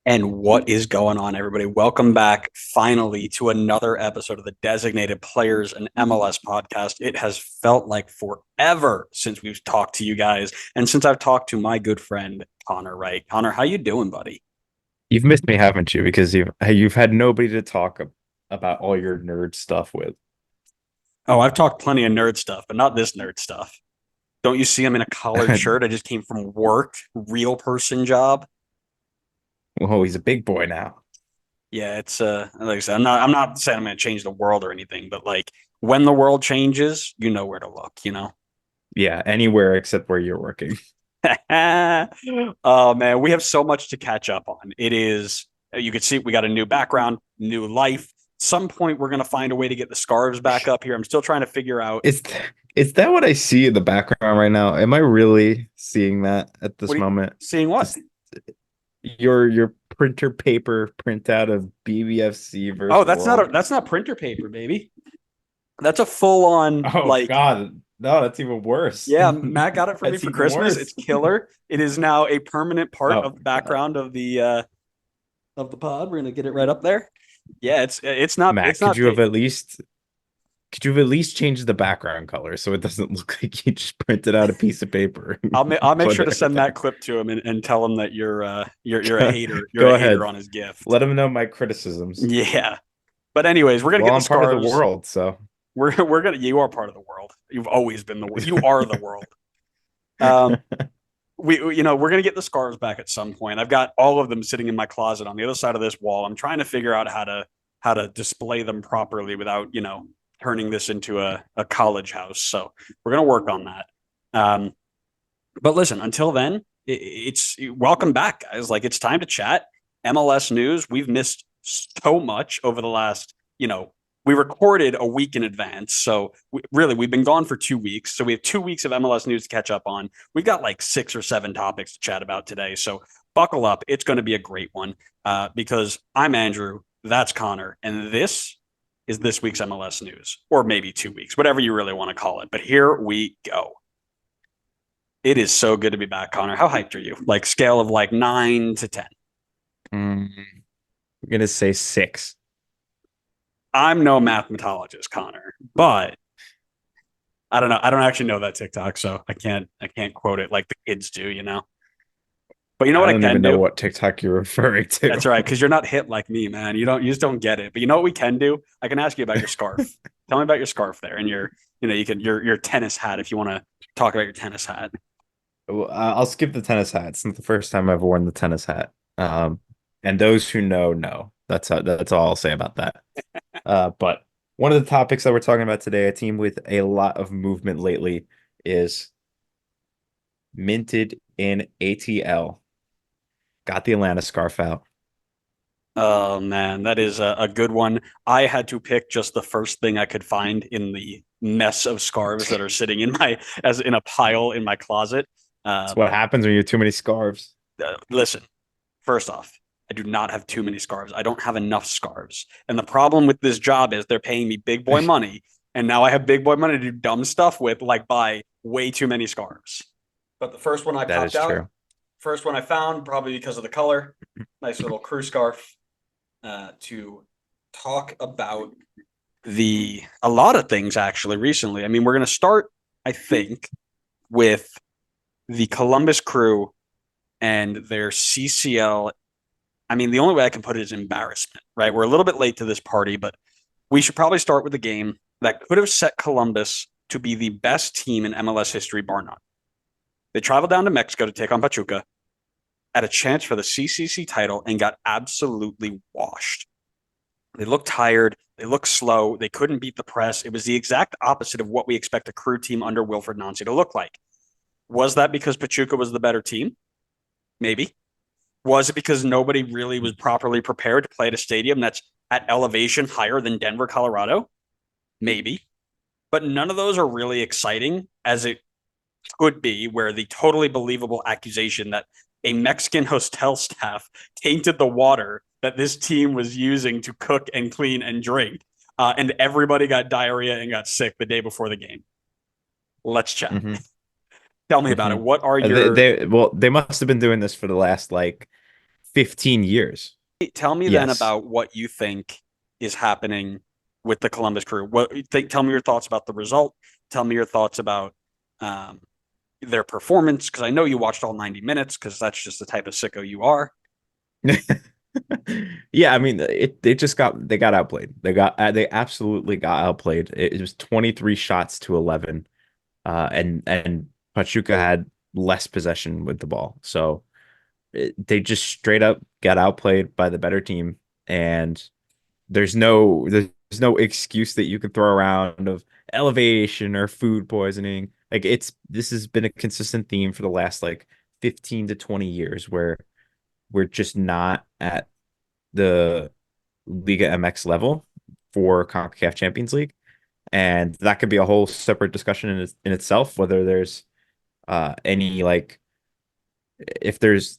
And what is going on, everybody? Welcome back finally to another episode of the Designated Players and MLS podcast. It has felt like forever since we've talked to you guys and since I've talked to my good friend Connor Wright. Connor, how you doing, buddy? You've missed me, haven't you? Because you've had nobody to talk about all your nerd stuff with. Oh, I've talked plenty of nerd stuff, but not this nerd stuff. Don't you see I'm in a collared shirt? I just came from work, real person job. Well, he's a big boy now. Yeah, it's like I said, I'm not saying I'm gonna change the world or anything, but like when the world changes, you know where to look. Yeah, anywhere except where you're working. Oh man, we have so much to catch up on. It is, you can see we got a new background, new life. Some point we're gonna find a way to get the scarves back up here. I'm still trying to figure out Is that what I see in the background right now? Am I really seeing that at what this are you moment? seeing what? Just your printer paper printout of BBFC Oh, versus that's not World. that's not printer paper, baby. That's a full on Oh like God, no, that's even worse. yeah, Matt got it for me That's for even Christmas. It's worse. killer. It is now a permanent part Oh of the God, background of the pod. We're gonna get it right up there. Yeah, it's not Matt, it's not fake. could you have at least changed the background color so it doesn't look like you just printed out a piece of paper I'll and make put sure it to right send that there? clip to him and tell him that you're a Go, hater. You're a go hater ahead. on his gift. Let him know my criticisms. Yeah. But anyways, we're gonna Well, get the I'm part of the scarves. world, so We're gonna you are part of the world. You've always been the world. You are the world. Um we're gonna get the scarves back at some point. I've got all of them sitting in my closet on the other side of this wall. I'm trying to figure out how to display them properly without, turning this into a college house. So we're gonna work on that. But listen, until then, it's welcome back, guys. Like it's time to chat. MLS news. We've missed so much over the last, we recorded a week in advance. So really, we've been gone for 2 weeks. So we have 2 weeks of MLS news to catch up on. We've got like 6 or 7 topics to chat about today. So buckle up. It's going to be a great one because I'm Andrew. That's Connor. And this is this week's MLS news, or maybe 2 weeks, whatever you really want to call it. But here we go. It is so good to be back, Connor. How hyped are you? Like scale of like 9 to 10. I'm gonna say 6. I'm no mathematologist, Connor, but I don't know. I don't actually know that TikTok, so I can't quote it like the kids do. But you know I what I don't can even know do? what TikTok you're referring to. That's right, because you're not hit like me, man. You just don't get it. But you know what we can do? I can ask you about your scarf. Tell me about your scarf there and your tennis hat if you want to talk about your tennis hat. Well, I'll skip the tennis hat. It's not the first time I've worn the tennis hat. And those who know know. That's all I'll say about that. But one of the topics that we're talking about today, a team with a lot of movement lately, is minted in ATL. Got the Atlanta scarf out. Oh man, that is a good one. I had to pick just the first thing I could find in the mess of scarves that are sitting in my as in a pile in my closet. It's what But happens when you have too many scarves. listen, first off, I do not have too many scarves. I don't have enough scarves. And the problem with this job is they're paying me big boy money, and now I have big boy money to do dumb stuff with, like buy way too many scarves. But the first one I That popped is out, true. first one I found, probably because of the color, nice little crew scarf to talk about a lot of things actually recently. I mean, we're going to start, I think, with the Columbus Crew and their CCL. I mean, the only way I can put it is embarrassment, right? We're a little bit late to this party, but we should probably start with the game that could have set Columbus to be the best team in MLS history, bar none. They traveled down to Mexico to take on Pachuca at a chance for the CCC title and got absolutely washed. They looked tired. They looked slow. They couldn't beat the press. It was the exact opposite of what we expect a Crew team under Wilfred Nancy to look like. Was that because Pachuca was the better team? Maybe. Was it because nobody really was properly prepared to play at a stadium that's at elevation higher than Denver, Colorado? Maybe. But none of those are really exciting as it could be, where the totally believable accusation that a Mexican hotel staff tainted the water that this team was using to cook and clean and drink. And everybody got diarrhea and got sick the day before the game. Let's chat. Hmm. Tell me about Hmm. it. What are They, your they well, they must have been doing this for the last like 15 years. Tell me then Yes. about what you think is happening with the Columbus Crew. What you think? Tell me your thoughts about the result. Tell me your thoughts about um, their performance, because I know you watched all 90 minutes, because that's just the type of sicko you are. Yeah, I mean, they got outplayed. They absolutely got outplayed. It was 23 shots to 11. And Pachuca had less possession with the ball. So they just straight up got outplayed by the better team, and there's no excuse that you could throw around of elevation or food poisoning. Like this has been a consistent theme for the last like 15 to 20 years where we're just not at the Liga MX level for CONCACAF Champions League. And that could be a whole separate discussion in itself, whether there's any like if there's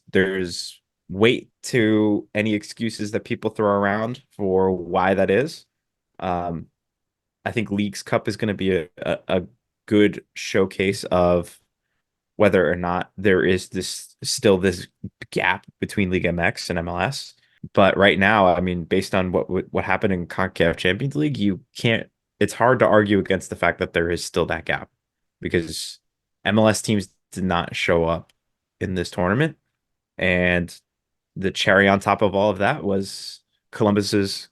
weight to any excuses that people throw around for why that is. Um, I think Leagues Cup is going to be a good showcase of whether or not there is this gap between League MX and MLS. But right now, I mean, based on what happened in CONCACAF Champions League, you can't. It's hard to argue against the fact that there is still that gap because MLS teams did not show up in this tournament, and the cherry on top of all of that was Columbus's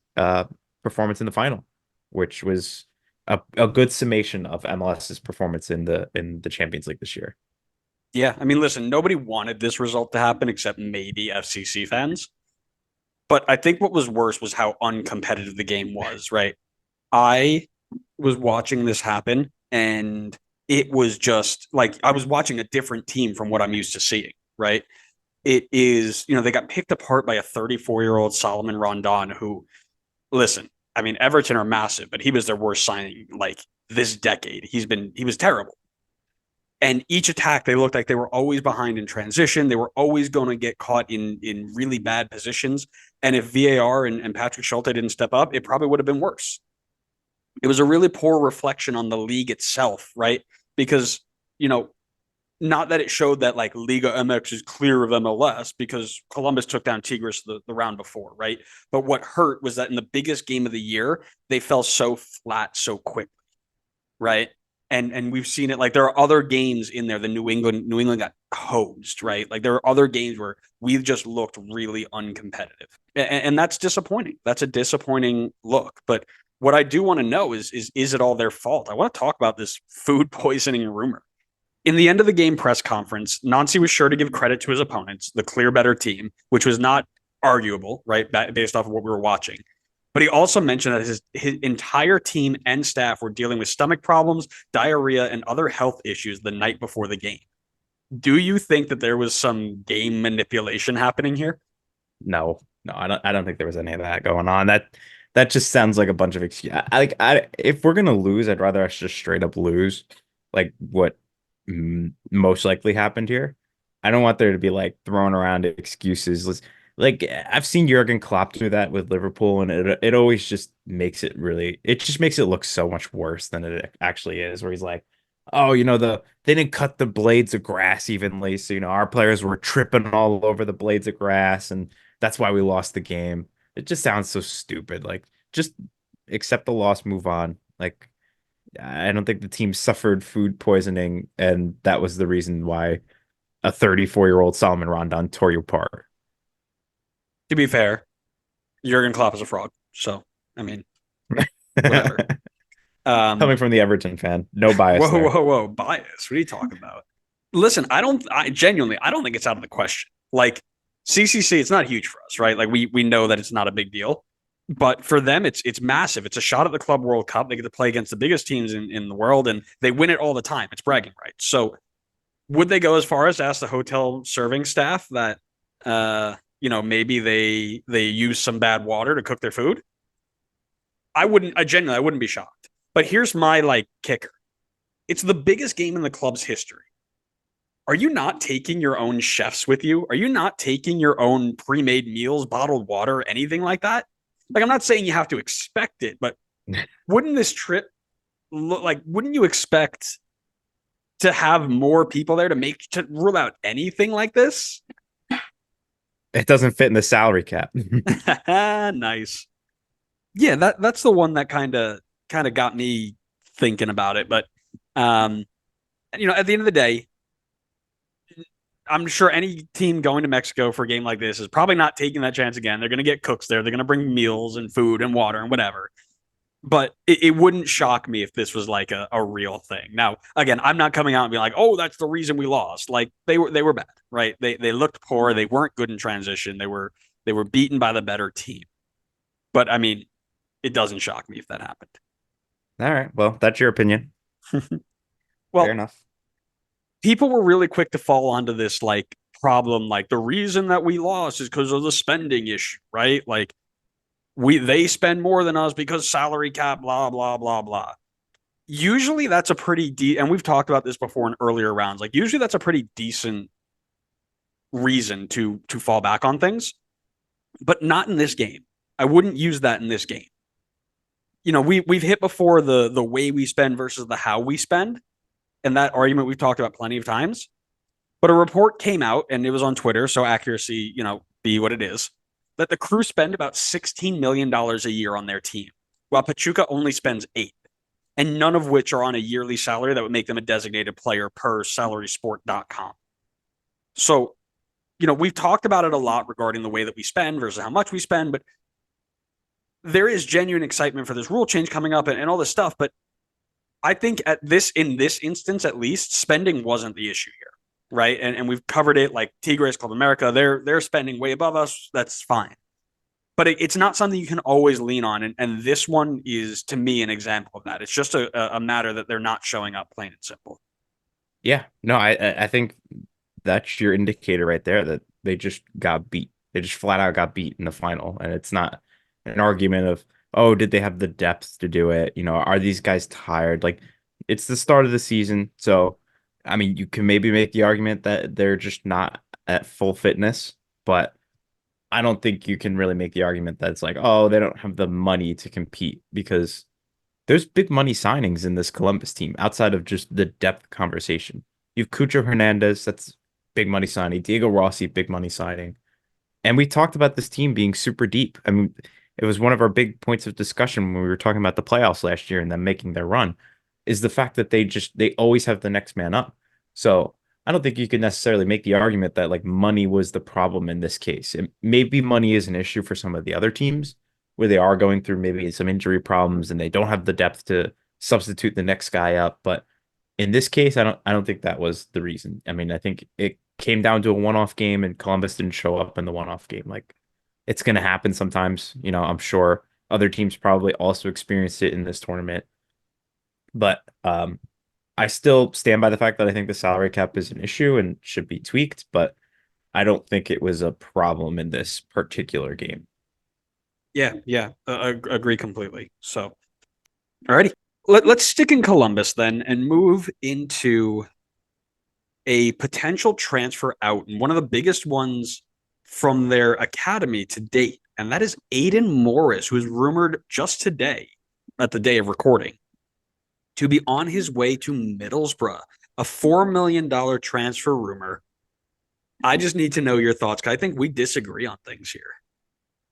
performance in the final, which was a good summation of MLS's performance in the Champions League this year. Yeah, I mean, listen, nobody wanted this result to happen except maybe FCC fans. But I think what was worse was how uncompetitive the game was, right? I was watching this happen, and it was just like I was watching a different team from what I'm used to seeing, right? It is, they got picked apart by a 34-year-old Solomon Rondon who, listen, I mean, Everton are massive, but he was their worst signing like this decade. He was terrible. And each attack, they looked like they were always behind in transition. They were always going to get caught in really bad positions. And if VAR and Patrick Schulte didn't step up, it probably would have been worse. It was a really poor reflection on the league itself, right? Because, not that it showed that like Liga MX is clear of MLS because Columbus took down Tigres the round before, right? But what hurt was that in the biggest game of the year, they fell so flat so quickly, right? And we've seen it like there are other games in there. The New England got hosed, right? Like there are other games where we've just looked really uncompetitive, and that's disappointing. That's a disappointing look. But what I do want to know is it all their fault? I want to talk about this food poisoning rumor. In the end of the game press conference, Nancy was sure to give credit to his opponents, the clear better team, which was not arguable, right, based off of what we were watching. But he also mentioned that his entire team and staff were dealing with stomach problems, diarrhea, and other health issues the night before the game. Do you think that there was some game manipulation happening here? No, no, I don't think there was any of that going on. That just sounds like a bunch of excuses. If we're gonna lose, I'd rather us just straight up lose, like what most likely happened here. I don't want there to be like throwing around excuses. Like I've seen Jurgen Klopp do that with Liverpool, and it always just makes it just makes it look so much worse than it actually is. Where he's like, oh, they didn't cut the blades of grass evenly, so our players were tripping all over the blades of grass, and that's why we lost the game. It just sounds so stupid. Like just accept the loss, move on. Like I don't think the team suffered food poisoning, and that was the reason why a 34-year-old Solomon Rondon tore you apart. To be fair, Jurgen Klopp is a fraud. So, I mean, whatever. Coming from the Everton fan, no bias there. Whoa. Bias. What are you talking about? Listen, I genuinely, I don't think it's out of the question. Like CCC, it's not huge for us, right? Like we know that it's not a big deal, but for them, it's massive. It's a shot at the Club World Cup. They get to play against the biggest teams in the world, and they win it all the time. It's bragging rights. So, would they go as far as to ask the hotel serving staff that, maybe they use some bad water to cook their food? I wouldn't. I wouldn't be shocked. But here's my like kicker. It's the biggest game in the club's history. Are you not taking your own chefs with you? Are you not taking your own pre-made meals, bottled water, anything like that? Like, I'm not saying you have to expect it, but wouldn't this trip look like, wouldn't you expect to have more people there to rule out anything like this? It doesn't fit in the salary cap. Nice. Yeah, that's the one that kind of got me thinking about it. But um, at the end of the day, I'm sure any team going to Mexico for a game like this is probably not taking that chance again. They're going to get cooks there. They're going to bring meals and food and water and whatever. But it wouldn't shock me if this was like a real thing. Now, again, I'm not coming out and being like, "Oh, that's the reason we lost." Like they were bad, right? They looked poor. They weren't good in transition. They were beaten by the better team. But I mean, it doesn't shock me if that happened. All right. Well, that's your opinion. Fair Well, enough. people were really quick to fall onto this like problem, like the reason that we lost is because of the spending issue, right? Like they spend more than us because salary cap, blah blah blah blah. Usually that's a and we've talked about this before in earlier rounds. Like usually that's a pretty decent reason to fall back on things, but not in this game. I wouldn't use that in this game. We've hit before the way we spend versus the how we spend, and that argument we've talked about plenty of times. But a report came out, and it was on Twitter, so accuracy, be what it is, that the crew spend about $16 million a year on their team, while Pachuca only spends eight, and none of which are on a yearly salary that would make them a designated player per salarysport.com. So, we've talked about it a lot regarding the way that we spend versus how much we spend, but there is genuine excitement for this rule change coming up and all this stuff. But I think in this instance, at least, spending wasn't the issue here. Right. And we've covered it like Tigres Club America. They're spending way above us. That's fine. But it's not something you can always lean on. And this one is, to me, an example of that. It's just a matter that they're not showing up, plain and simple. Yeah. No, I think that's your indicator right there that they just got beat. They just flat out got beat in the final. And it's not an argument of, oh, did they have the depth to do it? Are these guys tired? Like, it's the start of the season. So, I mean, you can maybe make the argument that they're just not at full fitness, but I don't think you can really make the argument that it's like, oh, they don't have the money to compete because there's big money signings in this Columbus team outside of just the depth conversation. You've Cucho Hernandez, that's big money signing. Diego Rossi, big money signing. And we talked about this team being super deep. I mean, it was one of our big points of discussion when we were talking about the playoffs last year and them making their run, is the fact that they always have the next man up. So I don't think you could necessarily make the argument that like money was the problem in this case. Maybe money is an issue for some of the other teams where they are going through maybe some injury problems and they don't have the depth to substitute the next guy up. But in this case, I don't think that was the reason. I mean, I think it came down to a one-off game and Columbus didn't show up in the one-off game. Like it's going to happen sometimes. I'm sure other teams probably also experienced it in this tournament. But I still stand by the fact that I think the salary cap is an issue and should be tweaked, but I don't think it was a problem in this particular game. Yeah, yeah, agree completely. So, alrighty, let's stick in Columbus then and move into a potential transfer out, and one of the biggest ones from their academy to date, and that is Aidan Morris, who is rumored just today, at the day of recording, to be on his way to Middlesbrough, a $4 million transfer rumor. I just need to know your thoughts, because I think we disagree on things here.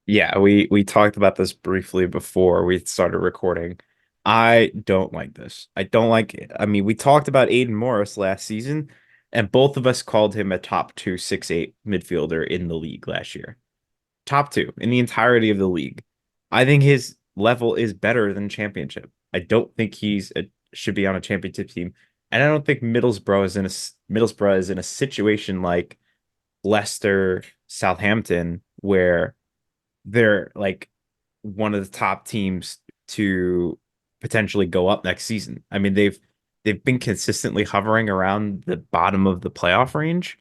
Yeah, we talked about this briefly before we started recording. I don't like this. I don't like it. I mean, we talked about Aidan Morris last season, and both of us called him a top 2 6'8" midfielder in the league last year. Top two in the entirety of the league. I think his level is better than championship. I don't think should be on a championship team, and I don't think Middlesbrough is in a situation like Leicester, Southampton, where they're like one of the top teams to potentially go up next season. I mean, they've been consistently hovering around the bottom of the playoff range,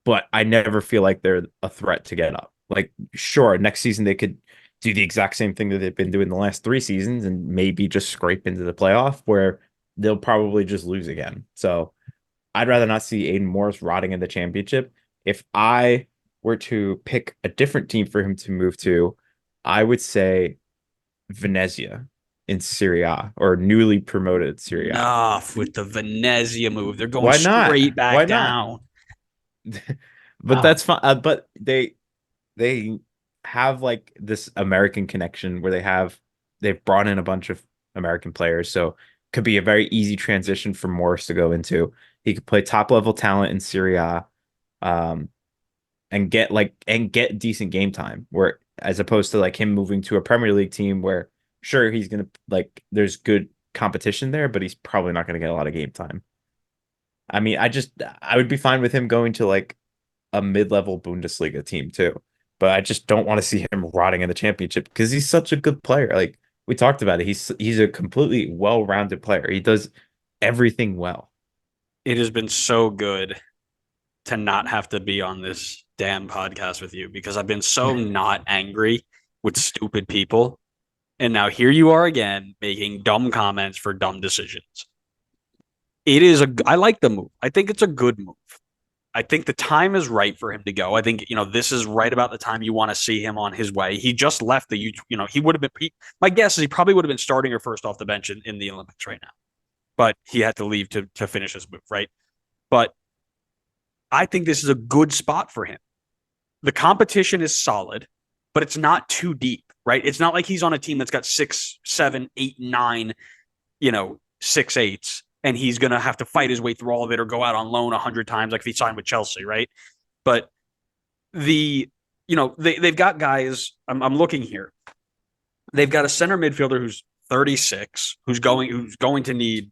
but I never feel like they're a threat to get up. Like, sure, next season they could do the exact same thing that they've been doing the last 3 seasons and maybe just scrape into the playoff where they'll probably just lose again. So I'd rather not see Aidan Morris rotting in the championship. If I were to pick a different team for him to move to, I would say Venezia in Serie A or newly promoted Serie A. Enough with the Venezia move. They're going Why not? straight back Why not? down. But that's fine. But they have like this American connection where they've brought in a bunch of American players, so could be a very easy transition for Morris to go into. He could play top level talent in Serie A, um, and get decent game time. Where as opposed to like him moving to a Premier League team where sure he's gonna like there's good competition there, but he's probably not gonna get a lot of game time. I mean, I would be fine with him going to like a mid-level Bundesliga team too. But I just don't want to see him rotting in the championship because he's such a good player. Like we talked about it, he's a completely well-rounded player. He does everything well. It has been so good to not have to be on this damn podcast with you because I've been so not angry with stupid people. And now here you are again making dumb comments for dumb decisions. I like the move. I think it's a good move. I think the time is right for him to go. I think, this is right about the time you want to see him on his way. He just left he would have been, my guess is he probably would have been starting or first off the bench in the Olympics right now, but he had to leave to finish his move, right? But I think this is a good spot for him. The competition is solid, but it's not too deep, right? It's not like he's on a team that's got 6, 7, 8, 9, 6-8s, and he's going to have to fight his way through all of it or go out on loan 100 times like if he signed with Chelsea, right? But they've got guys, I'm looking here. They've got a center midfielder who's 36, who's going to need,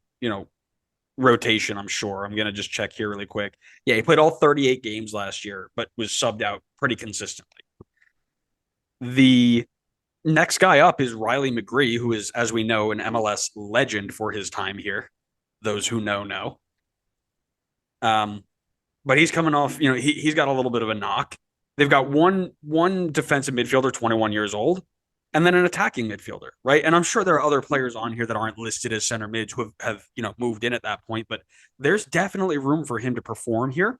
rotation, I'm sure. I'm going to just check here really quick. Yeah, he played all 38 games last year, but was subbed out pretty consistently. The next guy up is Riley McGree, who is, as we know, an MLS legend for his time here. Those who know. But he's coming off, he's got a little bit of a knock. They've got one defensive midfielder, 21 years old, and then an attacking midfielder, right? And I'm sure there are other players on here that aren't listed as center mids who have moved in at that point, but there's definitely room for him to perform here.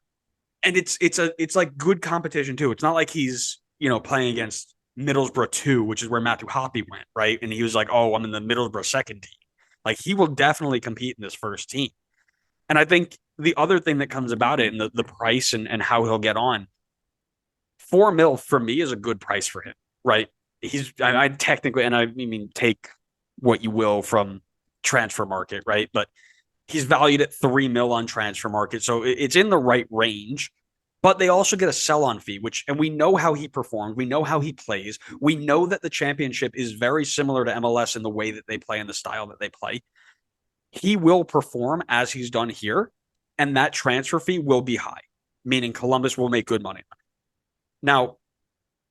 And it's like good competition too. It's not like he's, playing against Middlesbrough 2, which is where Matthew Hoppe went, right? And he was like, oh, I'm in the Middlesbrough second team. Like he will definitely compete in this first team. And I think the other thing that comes about it and the price and how he'll get on, 4 mil for me is a good price for him, right? I technically, and I mean, take what you will from transfer market, right? But he's valued at 3 mil on transfer market. So it's in the right range, but they also get a sell on fee, and we know how he performed. We know how he plays. We know that the championship is very similar to MLS in the way that they play and the style that they play. He will perform as he's done here, and that transfer fee will be high, meaning Columbus will make good money. Now,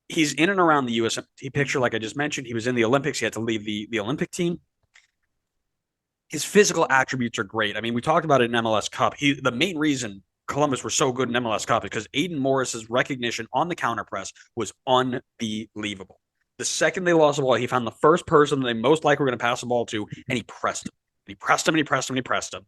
he's in and around the USMT picture, like I just mentioned. He was in the Olympics. He had to leave the Olympic team. His physical attributes are great. I mean, we talked about it in MLS Cup. The main reason Columbus were so good in MLS Cup is because Aidan Morris's recognition on the counter press was unbelievable. The second they lost the ball, he found the first person they most likely were going to pass the ball to, and he pressed him. And he pressed him, and he pressed him, and he pressed him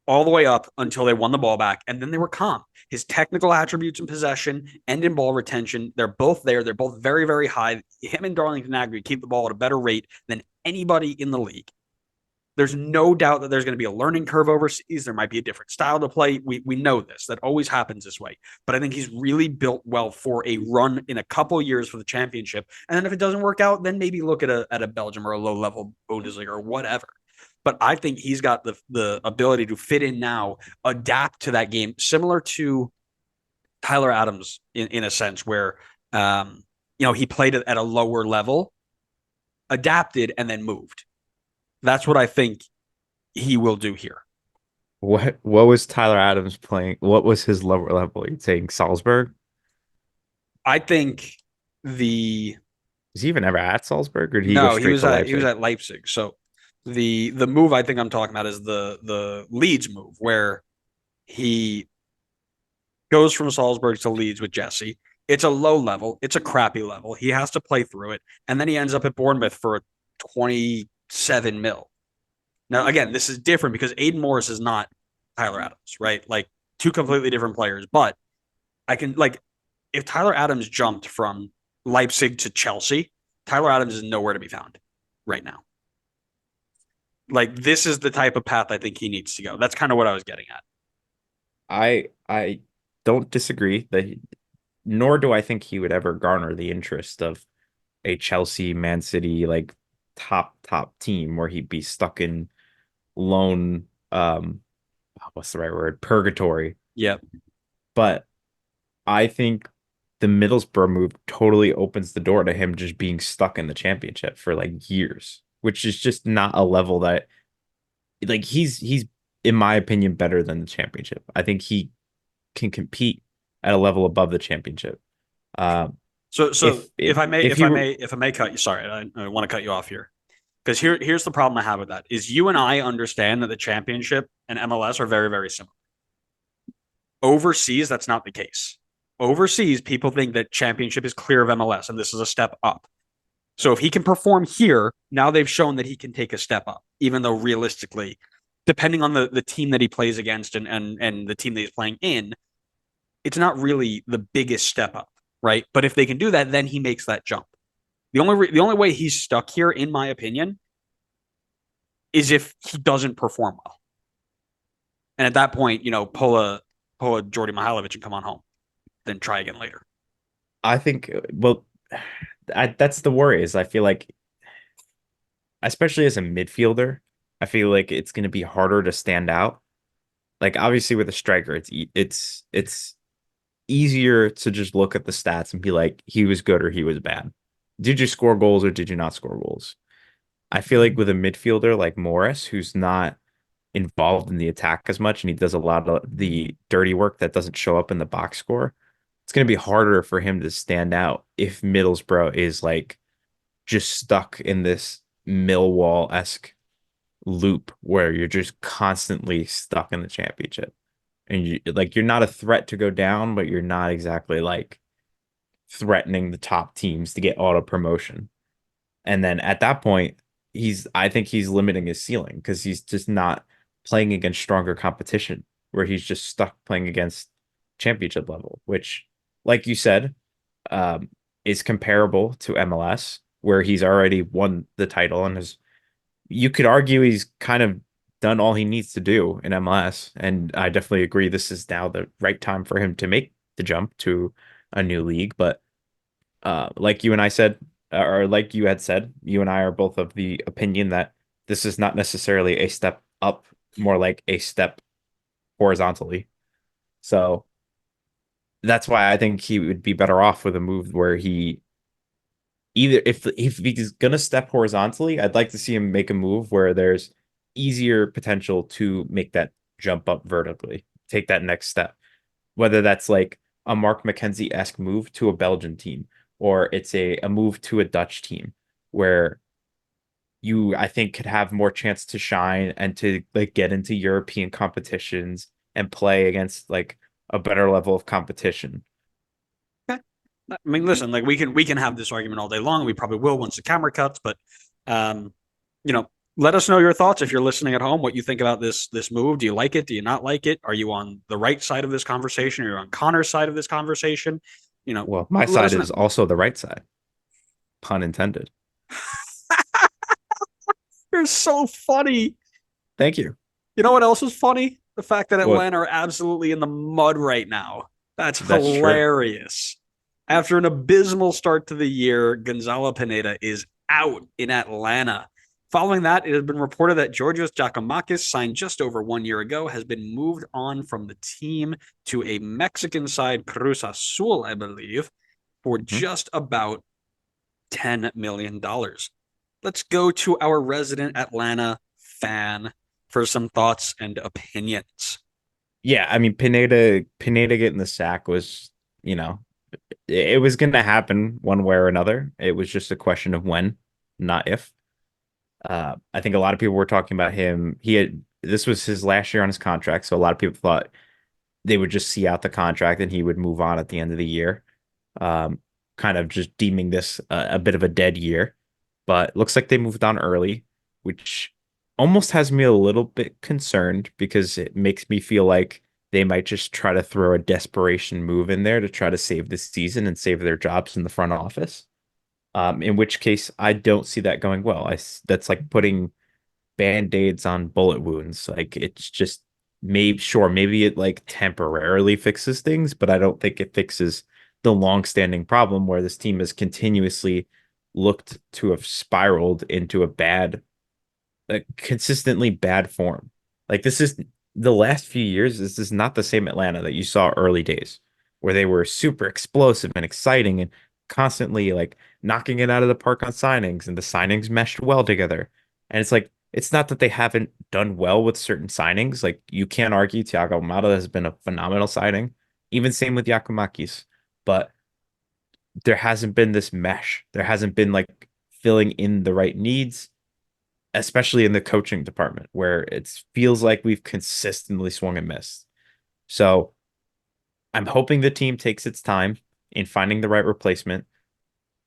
all the way up until they won the ball back, and then they were calm. His technical attributes in possession and in ball retention, they're both there. They're both very, very high. Him and Darlington Nagbe keep the ball at a better rate than anybody in the league. There's no doubt that there's going to be a learning curve overseas. There might be a different style to play. We know this. That always happens this way. But I think he's really built well for a run in a couple of years for the championship. And then if it doesn't work out, then maybe look at a Belgium or a low-level Bundesliga or whatever. But I think he's got the ability to fit in now, adapt to that game, similar to Tyler Adams in a sense where, he played at a lower level, adapted, and then moved. That's what I think he will do here. What was Tyler Adams playing? What was his lower level? Are you saying Salzburg? I think Was he even ever at Salzburg, or did he go no, straight to Leipzig? he was at Leipzig. So the move I think I'm talking about is the Leeds move where he goes from Salzburg to Leeds with Jesse. It's a low level. It's a crappy level. He has to play through it. And then he ends up at Bournemouth for a 27 mil. Now, again, this is different because Aidan Morris is not Tyler Adams, right? Like two completely different players. But I can, if Tyler Adams jumped from Leipzig to Chelsea, Tyler Adams is nowhere to be found right now. Like, this is the type of path I think he needs to go. That's kind of what I was getting at. I don't disagree that nor do I think he would ever garner the interest of a Chelsea, Man City, like top team where he'd be stuck in lone what's the right word? Purgatory. Yep. But I think the Middlesbrough move totally opens the door to him just being stuck in the championship for like years, which is just not a level that like he's in my opinion better than the championship. I think he can compete at a level above the championship. Um, So if if I may cut you, sorry, I want to cut you off here because here's the problem I have with that is you and I understand that the championship and MLS are very, very similar. Overseas, that's not the case. Overseas, people think that championship is clear of MLS and this is a step up. So if he can perform here, now they've shown that he can take a step up, even though realistically, depending on the team that he plays against and the team that he's playing in, it's not really the biggest step up, right? But if they can do that, then he makes that jump. The only way he's stuck here, in my opinion, is if he doesn't perform well. And at that point, pull a Jordy Mihailovic and come on home, then try again later. I think well, that's the worry is I feel like especially as a midfielder, I feel like it's going to be harder to stand out. Like obviously with a striker, it's easier to just look at the stats and be like he was good or he was bad. Did you score goals or did you not score goals? I feel like with a midfielder like Morris, who's not involved in the attack as much and he does a lot of the dirty work that doesn't show up in the box score, it's going to be harder for him to stand out if Middlesbrough is like just stuck in this Millwall-esque loop where you're just constantly stuck in the championship. And you're not a threat to go down, but you're not exactly like threatening the top teams to get auto promotion. And then at that point, I think he's limiting his ceiling because he's just not playing against stronger competition where he's just stuck playing against championship level, which, like you said, is comparable to MLS, where he's already won the title and has, you could argue he's kind of done all he needs to do in MLS. And I definitely agree this is now the right time for him to make the jump to a new league. But like you and I said, or like you had said, you and I are both of the opinion that this is not necessarily a step up, more like a step horizontally. So that's why I think he would be better off with a move where he either if he's gonna step horizontally, I'd like to see him make a move where there's easier potential to make that jump up vertically, take that next step. Whether that's like a Mark McKenzie-esque move to a Belgian team, or it's a move to a Dutch team where you I think could have more chance to shine and to like get into European competitions and play against like a better level of competition. Okay. I mean, listen, like we can have this argument all day long. We probably will once the camera cuts, but um, you know, let us know your thoughts if you're listening at home. What you think about this move? Do you like it? Do you not like it? Are you on the right side of this conversation? Or are you on Connor's side of this conversation? Well, my Let side us know. is also the right side, pun intended. You're so funny. Thank you. You know what else is funny? The fact that What? Atlanta are absolutely in the mud right now. That's That's true. hilarious. After an abysmal start to the year, Gonzalo Pineda is out in Atlanta. Following that, it has been reported that Georgios Giacomakis, signed just over 1 year ago, has been moved on from the team to a Mexican side, Cruz Azul, I believe, for Mhm. just about $10 million. Let's go to our resident Atlanta fan for some thoughts and opinions. Yeah, I mean Pineda getting the sack was, you know, it was going to happen one way or another. It was just a question of when, not if. I think a lot of people were talking about him. This was his last year on his contract, so a lot of people thought they would just see out the contract and he would move on at the end of the year. Um, Kind of just deeming this a bit of a dead year, but looks like they moved on early, which almost has me a little bit concerned because it makes me feel like they might just try to throw a desperation move in there to try to save this season and save their jobs in the front office. In which case, I don't see that going well. That's like putting band-aids on bullet wounds. Like it's just maybe it like temporarily fixes things, but I don't think it fixes the long-standing problem where this team has continuously looked to have spiraled into a consistently bad form. Like this is the last few years, this is not the same Atlanta that you saw early days, where they were super explosive and exciting and constantly like knocking it out of the park on signings, and the signings meshed well together. And it's like it's not that they haven't done well with certain signings. Like you can't argue Thiago Almada has been a phenomenal signing. Even same with Yakumakis. But there hasn't been this mesh. There hasn't been like filling in the right needs, especially in the coaching department, where it feels like we've consistently swung and missed. So I'm hoping the team takes its time in finding the right replacement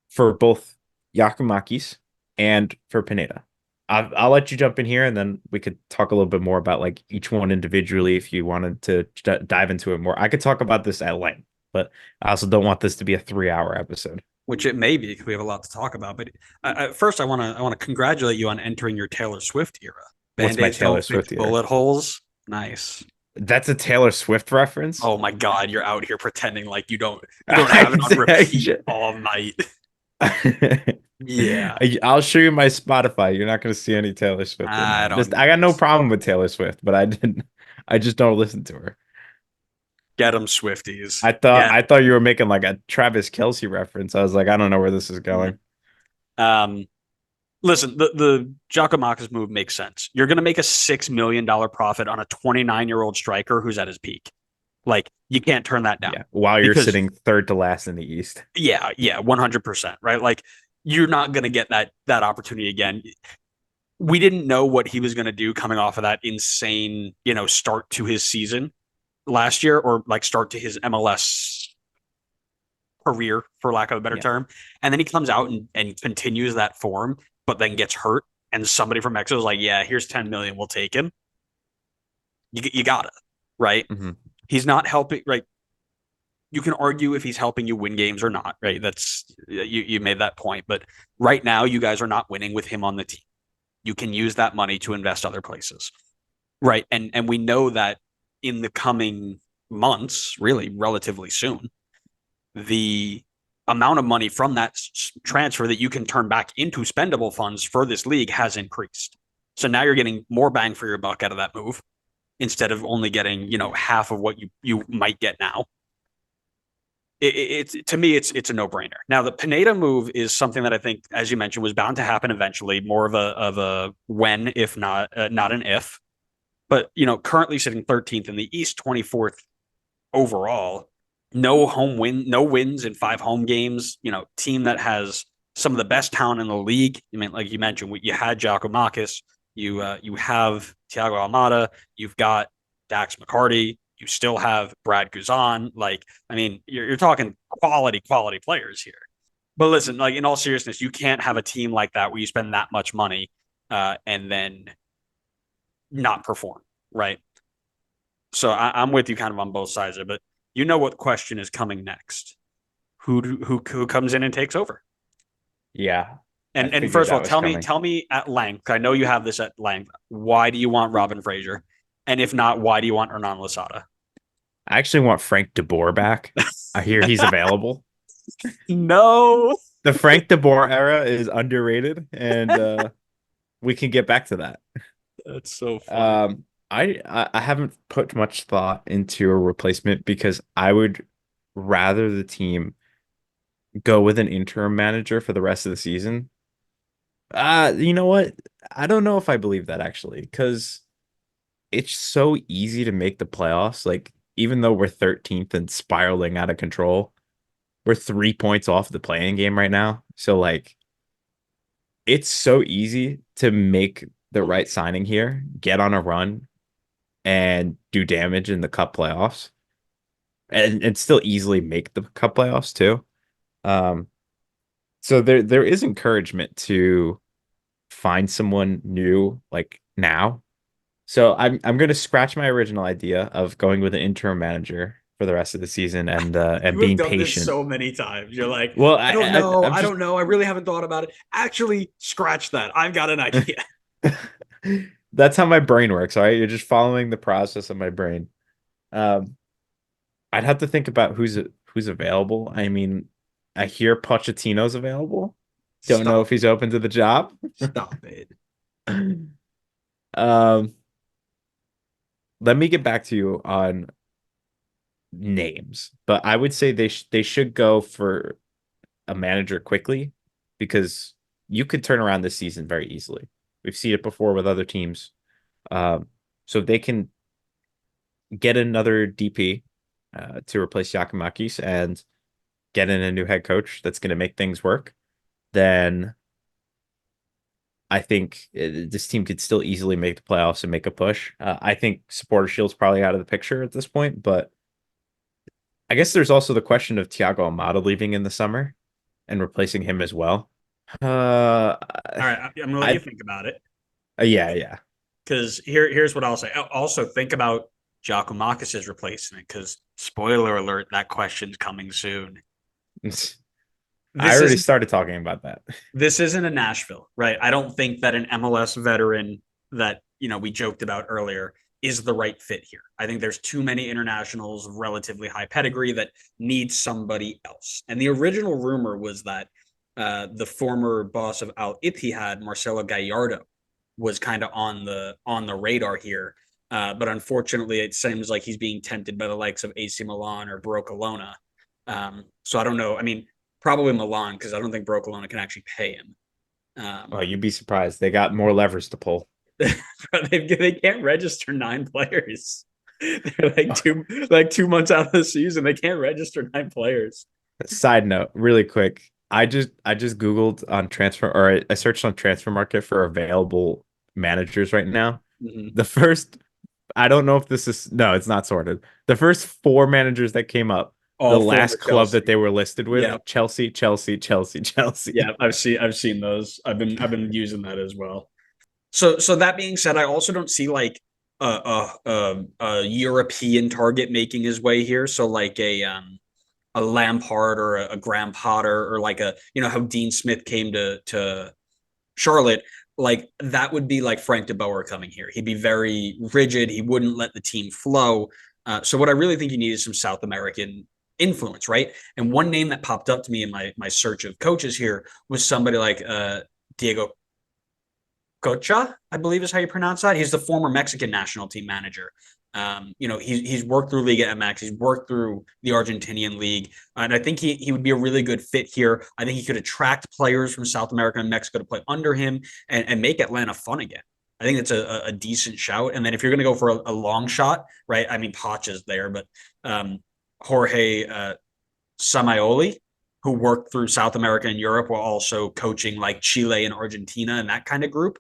for both Yakumakis and for Pineda. I'll let you jump in here, and then we could talk a little bit more about like each one individually if you wanted to dive into it more. I could talk about this at length, but I also don't want this to be a 3-hour episode. Which it may be because we have a lot to talk about. But first, I want to congratulate you on entering your Taylor Swift era. What's my Band-Aids Taylor don't Swift fix era? bullet holes. Nice. That's a Taylor Swift reference. Oh my God, you're out here pretending like you don't have it on repeat all night. Yeah. I'll show you my Spotify. You're not going to see any Taylor Swift. I don't I got no problem with Taylor Swift, but I just don't listen to her. Get them Swifties. I thought you were making like a Travis Kelce reference. I was like, I don't know where this is going. Listen, the Giacomakis move makes sense. You're going to make a $6 million profit on a 29-year-old striker who's at his peak. Like, you can't turn that down. Yeah, while you're sitting third to last in the East. Yeah, 100%, right? Like, you're not going to get that opportunity again. We didn't know what he was going to do coming off of that insane, start to his season last year, or like start to his MLS career, for lack of a better term. And then he comes out and continues that form, but then gets hurt. And somebody from Mexico is like, yeah, here's 10 million. We'll take him. You got it, right? Mm-hmm. He's not helping, right? You can argue if he's helping you win games or not, right? That's you made that point. But right now, you guys are not winning with him on the team. You can use that money to invest other places, right? And we know that in the coming months, really relatively soon, the amount of money from that transfer that you can turn back into spendable funds for this league has increased. So now you're getting more bang for your buck out of that move instead of only getting, half of what you might get now. It's to me, it's a no-brainer. Now, the Pineda move is something that I think, as you mentioned, was bound to happen eventually, more of a when, if not an if. But, currently sitting 13th in the East, 24th overall, no wins in 5 home games, team that has some of the best talent in the league. I mean, like you mentioned, you had Giacomakis, you have Thiago Almada, you've got Dax McCarty, you still have Brad Guzan. Like, I mean, you're talking quality players here. But listen, like in all seriousness, you can't have a team like that where you spend that much money and then not perform, right? So I'm with you kind of on both sides of it, but you know what question is coming next. Who comes in and takes over? Yeah. And first of all, tell me at length. I know you have this at length. Why do you want Robin Fraser? And if not, why do you want Hernan Losada? I actually want Frank DeBoer back. I hear he's available. No. The Frank DeBoer era is underrated, and we can get back to that. That's so funny. I haven't put much thought into a replacement because I would rather the team go with an interim manager for the rest of the season. You know what? I don't know if I believe that actually, because it's so easy to make the playoffs. Like, even though we're 13th and spiraling out of control, we're 3 points off the playing game right now. So, like, it's so easy to make the right signing here, get on a run, and do damage in the cup playoffs. And still easily make the cup playoffs too. So there is encouragement to find someone new like now. So I'm going to scratch my original idea of going with an interim manager for the rest of the season and being patient. This so many times. You're like, well, I don't know. I don't know. I really haven't thought about it. Actually, scratch that. I've got an idea. That's how my brain works. All right, you're just following the process of my brain. I'd have to think about who's who's available. I mean, I hear Pochettino's available. Don't know if Stop. he's open to the job. Stop it. Um, Let me get back to you on names, but I would say they should go for a manager quickly because you could turn around this season very easily. We've seen it before with other teams. So if they can get another DP to replace Yakimakis and get in a new head coach that's going to make things work, then I think this team could still easily make the playoffs and make a push. I think Supporter Shield's probably out of the picture at this point, but I guess there's also the question of Thiago Almada leaving in the summer and replacing him as well. Uh, All right, I'm gonna let you I think about it yeah. because here's what I'll say. Also, think about Giacomakis' replacement because spoiler alert, that question's coming soon. I This already isn't started talking about that. this isn't a Nashville, right? I don't think that an MLS veteran that we joked about earlier is the right fit here. I think there's too many internationals of relatively high pedigree that need somebody else. And the original rumor was that the former boss of Al Ittihad, Marcelo Gallardo, was kind of on the radar here. But unfortunately, it seems like he's being tempted by the likes of AC Milan or Barcelona. So I don't know. I mean, probably Milan because I don't think Barcelona can actually pay him. Oh, you'd be surprised. They got more levers to pull. They can't register 9 players. They're like 2 months out of the season. They can't register 9 players. Side note, really quick. I just Googled on transfer or I searched on transfer market for available managers right now. Mm-hmm. The first I don't know if this is no, it's not sorted. The first four managers that came up, the All former last club that Chelsea. they were listed Yeah, with, Chelsea, Chelsea, Chelsea, Chelsea. yeah. I've seen those. I've been using that as well. So that being said, I also don't see like a European target making his way here. So like a Lampard or a Graham Potter or like a how Dean Smith came to Charlotte, like that would be like Frank de Boer coming here. He'd be very rigid. He wouldn't let the team flow. So what I really think you need is some South American influence, right? And one name that popped up to me in my search of coaches here was somebody like Diego Cocha, I believe is how you pronounce that. He's the former Mexican national team manager. He's worked through Liga MX. He's worked through the Argentinian league, and I think he would be a really good fit here. I think he could attract players from South America and Mexico to play under him and make Atlanta fun again. I think it's a decent shout. And then if you're going to go for a long shot, right? I mean, Pacha's there, but Jorge Samaoli, who worked through South America and Europe while also coaching like Chile and Argentina and that kind of group.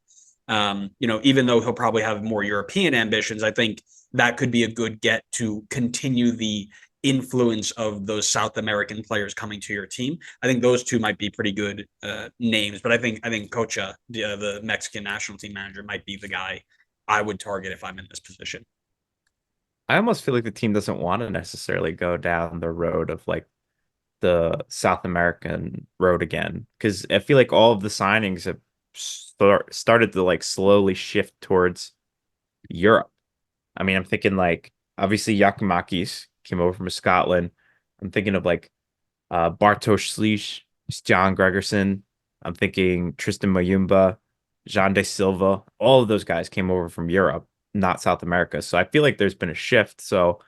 Even though he'll probably have more European ambitions, I think that could be a good get to continue the influence of those South American players coming to your team. I think those two might be pretty good names, but I think Cocha, the Mexican national team manager, might be the guy I would target if I'm in this position. I almost feel like the team doesn't want to necessarily go down the road of like the South American road again because I feel like all of the signings have started to like slowly shift towards Europe. I mean, I'm thinking like obviously Yakimakis came over from Scotland. I'm thinking of like Bartosz Slisz, John Gregerson. I'm thinking Tristan Mayumba, Jean de Silva. All of those guys came over from Europe, not South America. So I feel like there's been a shift. So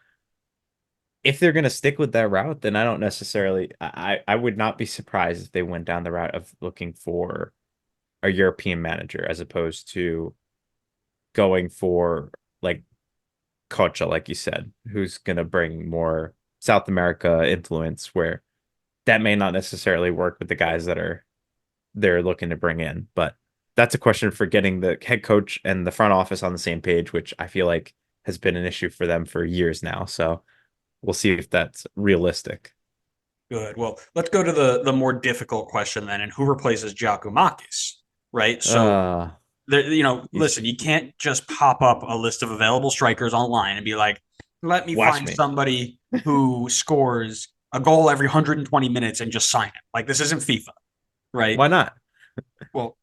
if they're going to stick with that route, then I don't necessarily. I would not be surprised if they went down the route of looking for a European manager as opposed to going for like Kocha, like you said, who's going to bring more South America influence where that may not necessarily work with the guys that are they're looking to bring in. But that's a question for getting the head coach and the front office on the same page, which I feel like has been an issue for them for years now. So we'll see if that's realistic. Good. Well, let's go to the more difficult question then, and who replaces Giacomakis, right? So Uh, he's listen, you can't just pop up a list of available strikers online and be like, let me watch find me. somebody who scores a goal every 120 minutes and just sign it. Like this isn't FIFA, right? Why not? Well,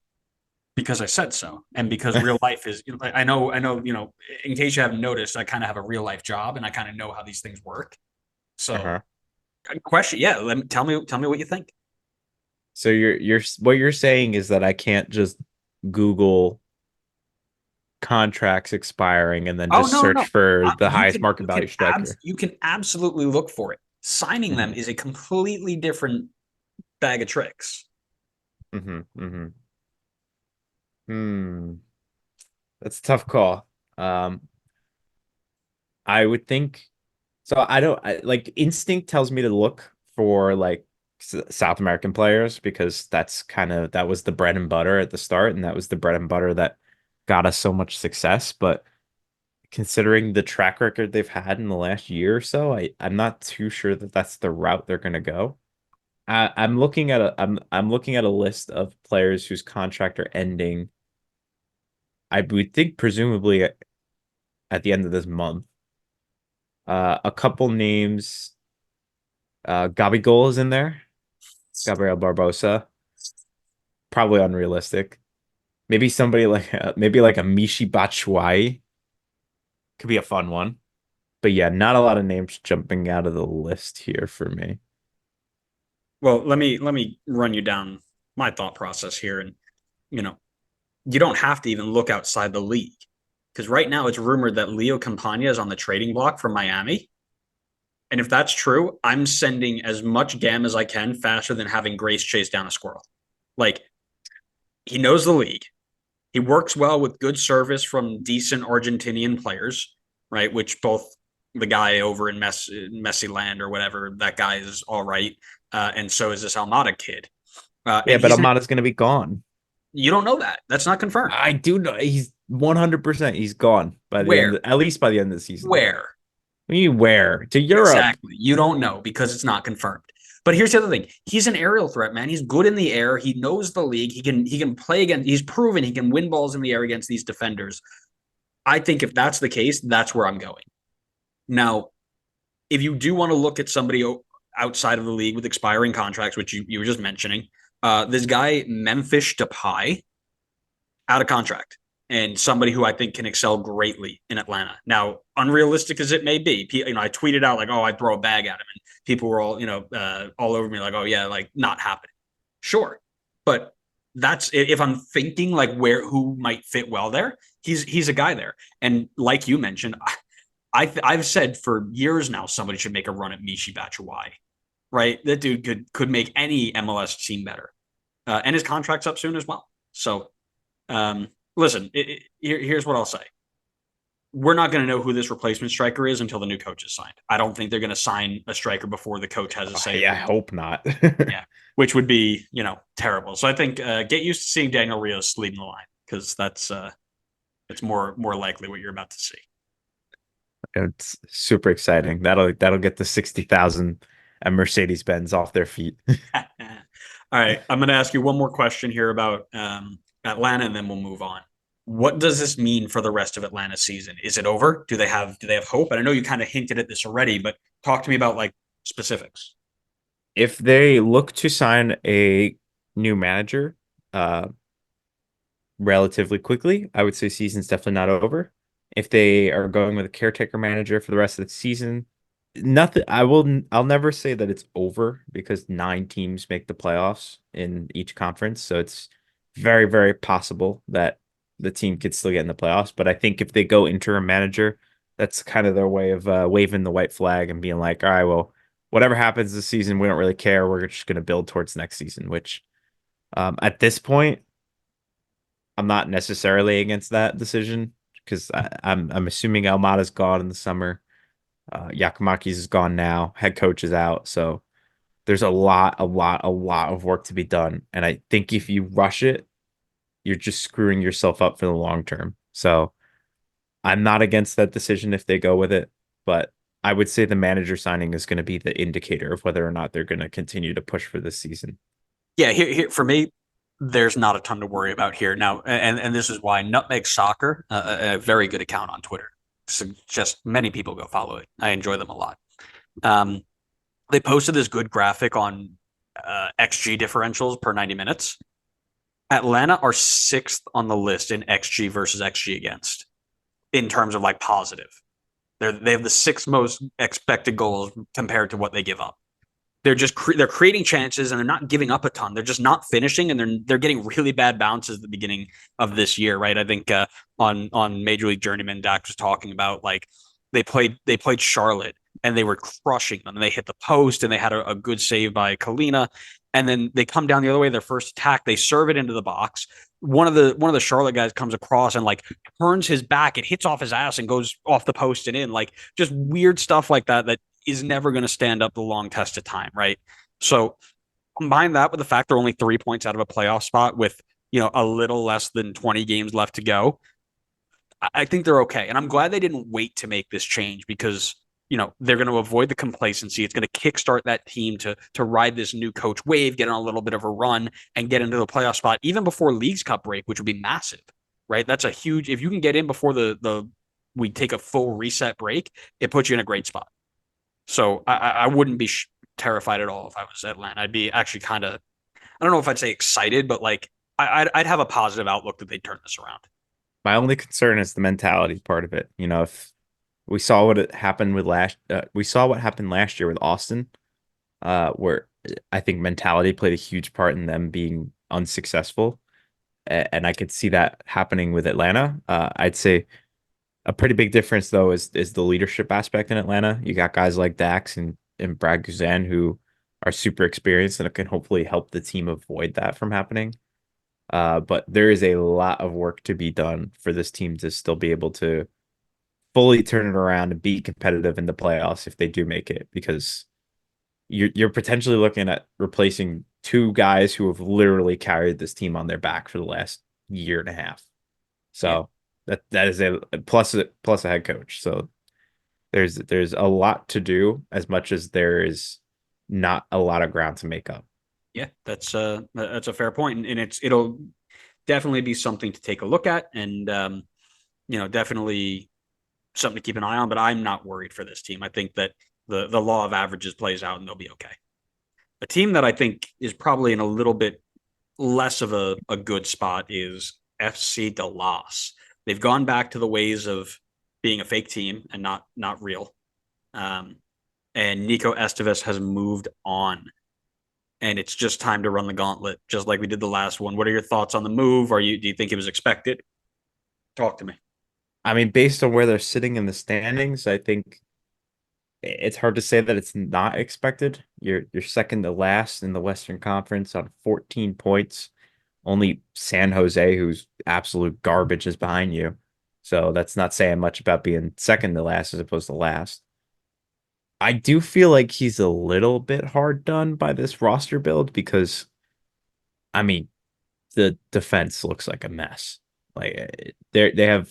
because I said so, and because real life is. I know. In case you haven't noticed, I kind of have a real life job, and I kind of know how these things work. So Uh-huh. question. Yeah, tell me what you think. So you're what you're saying is that I can't just Google contracts expiring and then Oh just no, no, search no. for the You highest can market value striker. you can absolutely look for it. Signing them Hmm. is a completely different bag of tricks. Hmm. Hmm. Hmm. That's a tough call. Um, I would think so. Like instinct tells me to look for like South American players because that was the bread and butter at the start, and that was the bread and butter that got us so much success. But considering the track record they've had in the last year or so, I'm not too sure that that's the route they're going to go. I'm looking at a list of players whose contract are ending. I would think presumably at the end of this month. A couple names. Gabigol is in there. Gabriel Barbosa. Probably unrealistic. Maybe somebody like maybe like a Mishi Batshuayi could be a fun one. But yeah, not a lot of names jumping out of the list here for me. Well, let me run you down my thought process here, and you know, you don't have to even look outside the league because right now it's rumored that Leo Campagna is on the trading block from Miami. And if that's true, I'm sending as much GAM as I can faster than having Grace chase down a squirrel. Like, he knows the league. He works well with good service from decent Argentinian players, right? Which both the guy over in Messi land or whatever, that guy is all right. And so is this Almada kid. Yeah, And but Amada's going to be gone. you don't know that. That's not confirmed. I do know he's 100% he's gone by the Where? end, at least by the end of the season. Where? We where? To Europe. Exactly. You don't know because it's not confirmed. But here's the other thing. He's an aerial threat, man. He's good in the air. He knows the league. He can play against he's proven he can win balls in the air against these defenders. I think if that's the case, that's where I'm going. Now, if you do want to look at somebody outside of the league with expiring contracts, which you were just mentioning, this guy, Memphis Depay, out of contract and somebody who I think can excel greatly in Atlanta. Now, unrealistic as it may be, I tweeted out like, "Oh, I'd throw a bag at him," and people were all over me like, "Oh yeah, like not happening." Sure, but that's if I'm thinking like who might fit well there. He's a guy there, and like you mentioned, I've said for years now somebody should make a run at Mishi Batshuayi. Right, that dude could make any MLS team better, and his contract's up soon as well. So listen, here's what I'll say. We're not going to know who this replacement striker is until the new coach is signed. I don't think they're going to sign a striker before the coach has a say. I hope not. Yeah, which would be terrible. So I think get used to seeing Daniel Rios leading the line because that's it's more likely what you're about to see. It's super exciting. That'll get the 60,000 and Mercedes Benz off their feet. All right, I'm going to ask you one more question here about Atlanta, and then we'll move on. What does this mean for the rest of Atlanta's season? Is it over? Do they have hope? And I know you kind of hinted at this already, but talk to me about like specifics. If they look to sign a new manager uh relatively quickly, I would say season's definitely not over. If they are going with a caretaker manager for the rest of the season, nothing I'll never say that it's over because 9 teams make the playoffs in each conference, so it's very, very possible that the team could still get in the playoffs. But I think if they go interim manager, that's kind of their way of waving the white flag and being like, all right, well, whatever happens this season, we don't really care. We're just going to build towards next season, which at this point, I'm not necessarily against that decision because I'm assuming Almada's gone in the summer. Yakimaki's is gone now. Head coach is out. So there's a lot of work to be done. And I think if you rush it, you're just screwing yourself up for the long term. So I'm not against that decision if they go with it, but I would say the manager signing is going to be the indicator of whether or not they're going to continue to push for this season. Yeah, here for me, there's not a ton to worry about here now, and this is why Nutmeg Soccer, a very good account on Twitter. Just many people go follow it. I enjoy them a lot. Um, they posted this good graphic on XG differentials per 90 minutes. Atlanta are sixth on the list in XG versus XG against in terms of like positive. They have the sixth most expected goals compared to what they give up. they're creating chances and they're not giving up a ton. They're just not finishing, and they're getting really bad bounces at the beginning of this year, right? I think on Major League Journeyman, Dak was talking about like they played Charlotte and they were crushing them. And they hit the post and they had a good save by Kalina, and then they come down the other way. Their first attack, they serve it into the box. One of the Charlotte guys comes across and like turns his back, it hits off his ass and goes off the post and in, like just weird stuff like that is never going to stand up the long test of time, right? So combine that with the fact they're only 3 points out of a playoff spot with a little less than 20 games left to go. I think they're okay, and I'm glad they didn't wait to make this change because they're going to avoid the complacency. It's going to kickstart that team to ride this new coach wave, get on a little bit of a run, and get into the playoff spot even before Leagues Cup break, which would be massive, right? That's a huge. If you can get in before the we take a full reset break, it puts you in a great spot. So I wouldn't be terrified at all if I was Atlanta. I'd be actually kind of, I don't know if I'd say excited, but like I'd have a positive outlook that they'd turn this around. My only concern is the mentality part of it. If we saw what happened with we saw what happened last year with Austin, where I think mentality played a huge part in them being unsuccessful, and I could see that happening with Atlanta. I'd say a pretty big difference though is the leadership aspect in Atlanta. You got guys like Dax and Brad Guzan who are super experienced and can hopefully help the team avoid that from happening. But there is a lot of work to be done for this team to still be able to fully turn it around and be competitive in the playoffs if they do make it, because you're potentially looking at replacing two guys who have literally carried this team on their back for the last year and a half. So that is a plus a head coach. So there's a lot to do as much as there is not a lot of ground to make up. Yeah, that's a fair point, and it'll definitely be something to take a look at, and definitely something to keep an eye on. But I'm not worried for this team. I think that the law of averages plays out, and they'll be okay. A team that I think is probably in a little bit less of a good spot is FC Loss. They've gone back to the ways of being a fake team and not real. And Nico Estevez has moved on. And it's just time to run the gauntlet, just like we did the last one. What are your thoughts on the move? Do you think it was expected? Talk to me. I mean, based on where they're sitting in the standings, I think it's hard to say that it's not expected. You're second to last in the Western Conference on 14 points. Only San Jose, who's absolute garbage, is behind you. So that's not saying much about being second to last as opposed to last. I do feel like he's a little bit hard done by this roster build because, I mean, the defense looks like a mess. Like they have,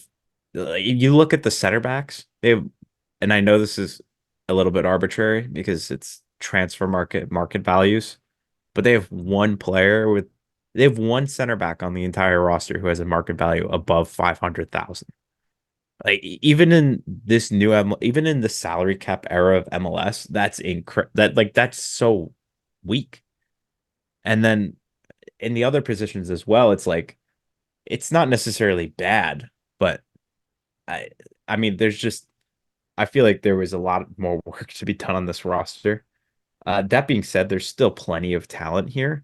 like, you look at the center backs, they have, and I know this is a little bit arbitrary because it's transfer market values, but they have one center back on the entire roster who has a market value above 500,000. Like even in even in the salary cap era of MLS, that's so weak. And then in the other positions as well, it's like it's not necessarily bad, but I I mean I feel like there was a lot more work to be done on this roster. That being said, there's still plenty of talent here,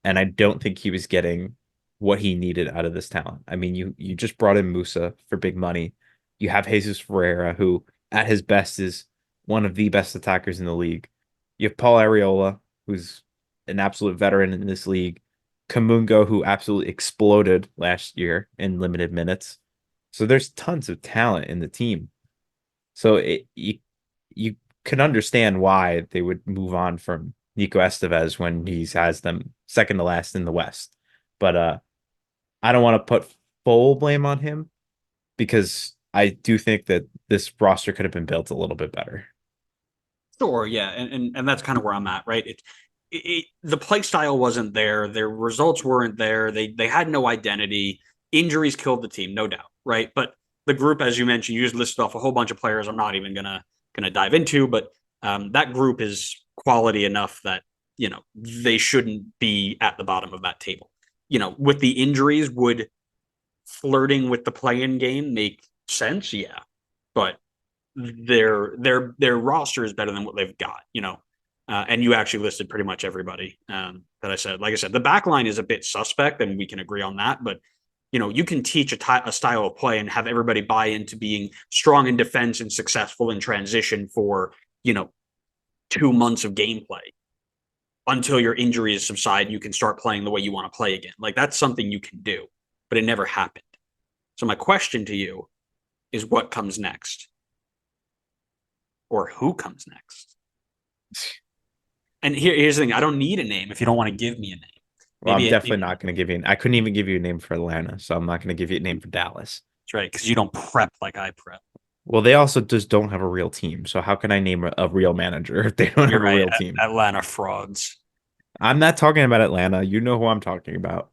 and I don't think he was getting what he needed out of this talent. I mean, you just brought in Musa for big money. You have Jesus Ferreira, who at his best is one of the best attackers in the league. You have Paul Arriola, who's an absolute veteran in this league. Kamungo, who absolutely exploded last year in limited minutes. So there's tons of talent in the team. So you can understand why they would move on from Nico Estevez when he has them second to last in the West. But I don't want to put full blame on him because I do think that this roster could have been built a little bit better. Sure, yeah, and that's kind of where I'm at, right? The play style wasn't there. Their results weren't there. They had no identity. Injuries killed the team, no doubt, right? But the group, as you mentioned, you just listed off a whole bunch of players. I'm not even gonna dive into, but that group is quality enough that they shouldn't be at the bottom of that table. With the injuries, would flirting with the play-in game make sense? Yeah, but their roster is better than what they've got. And you actually listed pretty much everybody that I said. Like I said, the back line is a bit suspect, and we can agree on that. But you can teach a style of play and have everybody buy into being strong in defense and successful in transition for 2 months of gameplay until your injuries subside. You can start playing the way you want to play again. Like that's something you can do, but it never happened. So my question to you is, what comes next, or who comes next? And here's the thing: I don't need a name if you don't want to give me a name. Well, I'm Maybe definitely not going to give you. I couldn't even give you a name for Atlanta, so I'm not going to give you a name for Dallas. that's right, because you don't prep like I prep. Well, they also just don't have a real team. So how can I name a real manager if they don't You're have a right. real team? Atlanta frauds. I'm not talking about Atlanta. You know who I'm talking about.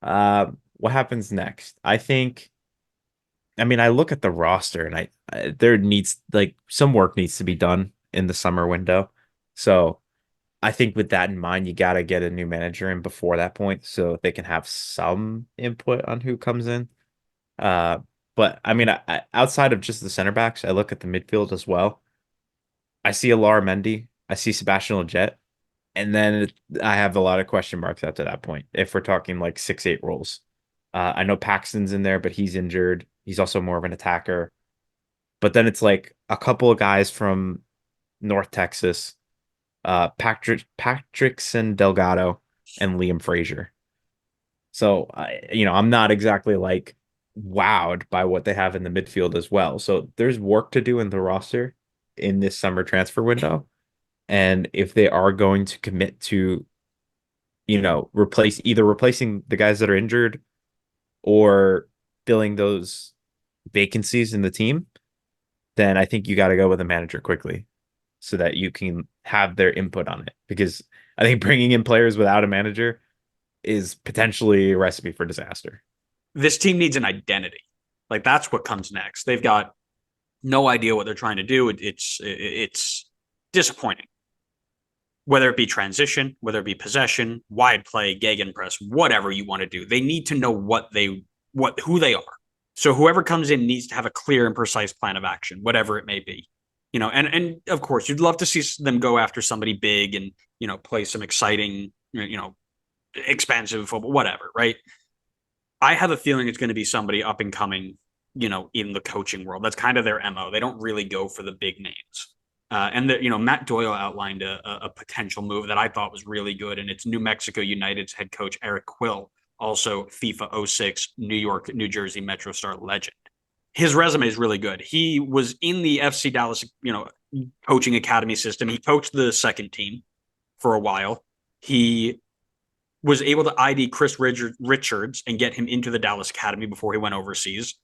What happens next? I mean, I look at the roster and there needs like some work needs to be done in the summer window. So I think with that in mind, you got to get a new manager in before that point so they can have some input on who comes in. Uh, but I mean, outside of just the center backs, I look at the midfield as well. I see Alar Mendy, I see Sebastian Lletget, and then I have a lot of question marks after that point. If we're talking like 6-8 roles, I know Paxton's in there, but he's injured. He's also more of an attacker. But then it's like a couple of guys from North Texas, Patrickson Delgado and Liam Frazier. So I'm not exactly like wowed by what they have in the midfield as well. So there's work to do in the roster in this summer transfer window. And if they are going to commit to, replacing the guys that are injured or filling those vacancies in the team, then I think you got to go with a manager quickly so that you can have their input on it. Because I think bringing in players without a manager is potentially a recipe for disaster. This team needs an identity. Like that's what comes next. They've got no idea what they're trying to do. It's disappointing. Whether it be transition, whether it be possession, wide play, gegenpress, whatever you want to do, they need to know who they are. So whoever comes in needs to have a clear and precise plan of action, whatever it may be. And of course, you'd love to see them go after somebody big and play some exciting, expansive football, whatever, right? I have a feeling it's going to be somebody up and coming, in the coaching world. That's kind of their MO. They don't really go for the big names. Matt Doyle outlined a potential move that I thought was really good, and it's New Mexico United's head coach Eric Quill, also FIFA 06 New York, New Jersey MetroStar legend. His resume is really good. He was in the FC Dallas, coaching academy system. He coached the second team for a while. He was able to ID Chris Richards and get him into the Dallas Academy before he went overseas.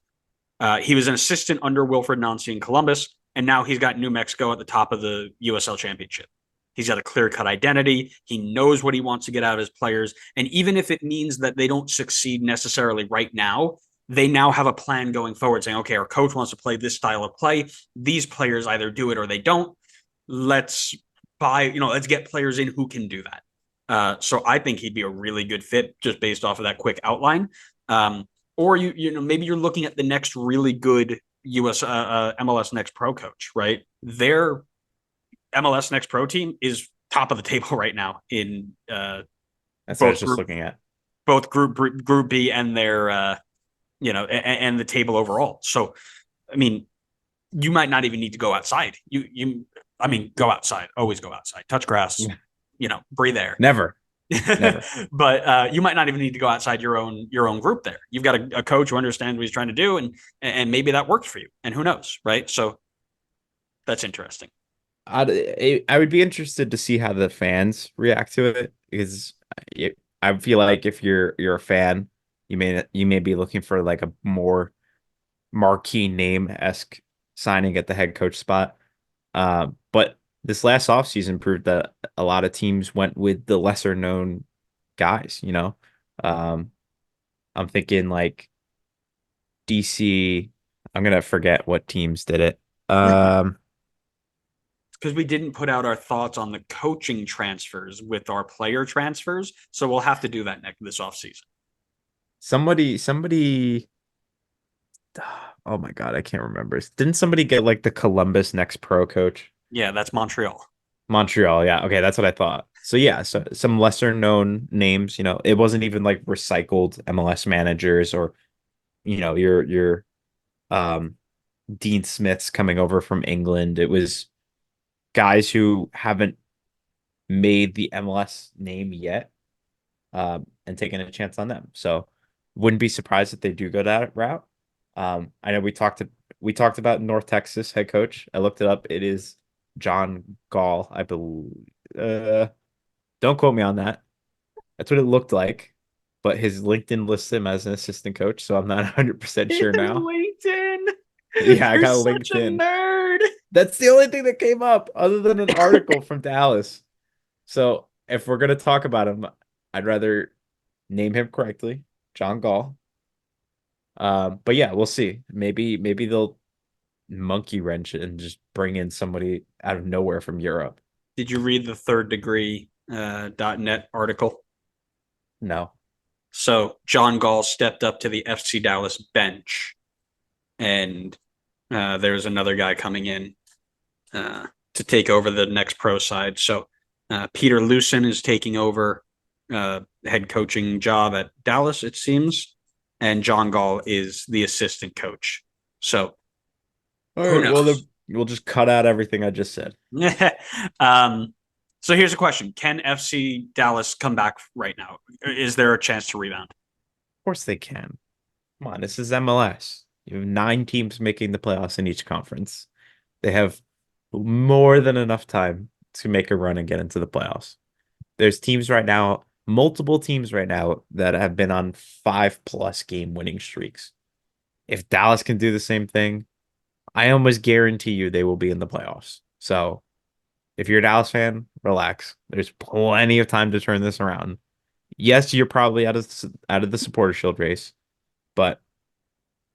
He was an assistant under Wilfred Nancy in Columbus, and now he's got New Mexico at the top of the USL Championship. He's got a clear-cut identity. He knows what he wants to get out of his players. And even if it means that they don't succeed necessarily right now, they now have a plan going forward saying, okay, our coach wants to play this style of play. These players either do it or they don't. Let's get players in who can do that. So I think he'd be a really good fit just based off of that quick outline. Or maybe you're looking at the next really good MLS Next Pro coach, right? Their MLS Next Pro team is top of the table right now in That's what I was just looking at. Both Group B and their and the table overall. So, I mean, you might not even need to go outside. Go outside. Always go outside. Touch grass. Breathe air. Never. Never. But you might not even need to go outside your own group there. You've got a coach who understands what he's trying to do, and maybe that works for you. And who knows, right? So that's interesting. I would be interested to see how the fans react to it because I feel like if you're a fan, you may be looking for like a more marquee name-esque signing at the head coach spot. But this last offseason proved that a lot of teams went with the lesser known guys, I'm thinking like DC. I'm gonna forget what teams did it. Because we didn't put out our thoughts on the coaching transfers with our player transfers. So we'll have to do that this offseason. Somebody, oh my God, I can't remember. Didn't somebody get like the Columbus Next Pro coach? Yeah, that's Montreal. Montreal, yeah. Okay, that's what I thought. So yeah, so some lesser known names, it wasn't even like recycled MLS managers or your um Dean Smiths coming over from England. It was guys who haven't made the MLS name yet, and taking a chance on them. So wouldn't be surprised if they do go that route. I know we talked about North Texas head coach. I looked it up. It is John Gall, I believe. Don't quote me on that. That's what it looked like. But his LinkedIn lists him as an assistant coach, so I'm not 100% sure now. LinkedIn. Yeah, I You're got a such a LinkedIn. nerd. That's the only thing that came up other than an article from Dallas. So if we're gonna talk about him, I'd rather name him correctly, John Gall. But yeah, we'll see. Maybe they'll monkey wrench it and just bring in somebody out of nowhere from Europe. Did you read the third degree .net article? No. So John Gall stepped up to the FC Dallas bench, and there's another guy coming in to take over the next pro side. So Peter Lucen is taking over head coaching job at Dallas, it seems, and John Gall is the assistant coach. So All who right, well, knows? we'll just cut out everything I just said. So here's a question: can FC Dallas come back right now? Is there a chance to rebound? Of course they can. Come on, this is MLS. You have 9 teams making the playoffs in each conference. They have more than enough time to make a run and get into the playoffs. There's teams right now, multiple teams right now that have been on 5+ game winning streaks. If Dallas can do the same thing, I almost guarantee you they will be in the playoffs. So if you're a Dallas fan, relax. There's plenty of time to turn this around. Yes, you're probably out of the supporter shield race, but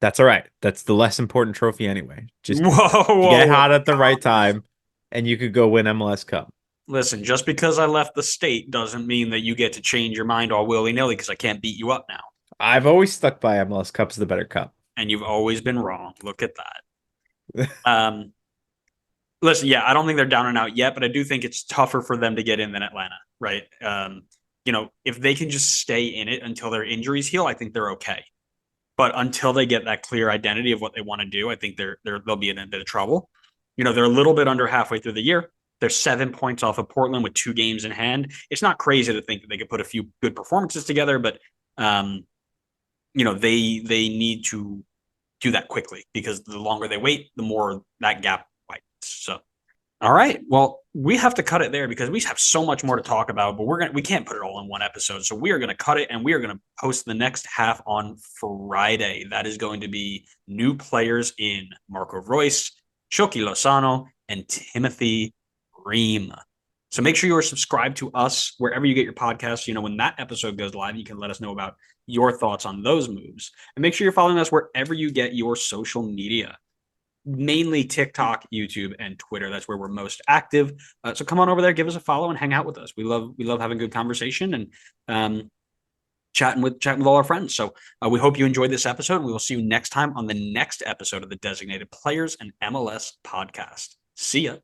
that's all right. That's the less important trophy anyway. Just Whoa, get whoa, hot at the right calm down. time, and you could go win MLS Cup. Listen, just because I left the state doesn't mean that you get to change your mind all willy nilly because I can't beat you up now. I've always stuck by MLS Cup's the better cup. And you've always been wrong. Look at that. Listen, yeah, I don't think they're down and out yet, but I do think it's tougher for them to get in than Atlanta, right? If they can just stay in it until their injuries heal, I think they're okay. But until they get that clear identity of what they want to do, I think they'll be in a bit of trouble. They're a little bit under halfway through the year. They're 7 points off of Portland with 2 games in hand. It's not crazy to think that they could put a few good performances together, but they need to do that quickly because the longer they wait, the more that gap widens. So, all right. Well, we have to cut it there because we have so much more to talk about, but we can't put it all in one episode. So we are going to cut it and we are going to post the next half on Friday. That is going to be new players in Marco Royce, Shoki Lozano, and Timothy Ream. So make sure you are subscribed to us wherever you get your podcasts. When that episode goes live, you can let us know about your thoughts on those moves. And make sure you're following us wherever you get your social media, mainly TikTok, YouTube, and Twitter. That's where we're most active. So come on over there, give us a follow, and hang out with us. We love having good conversation and chatting with all our friends. So we hope you enjoyed this episode. We will see you next time on the next episode of the Designated Players and MLS podcast. See ya.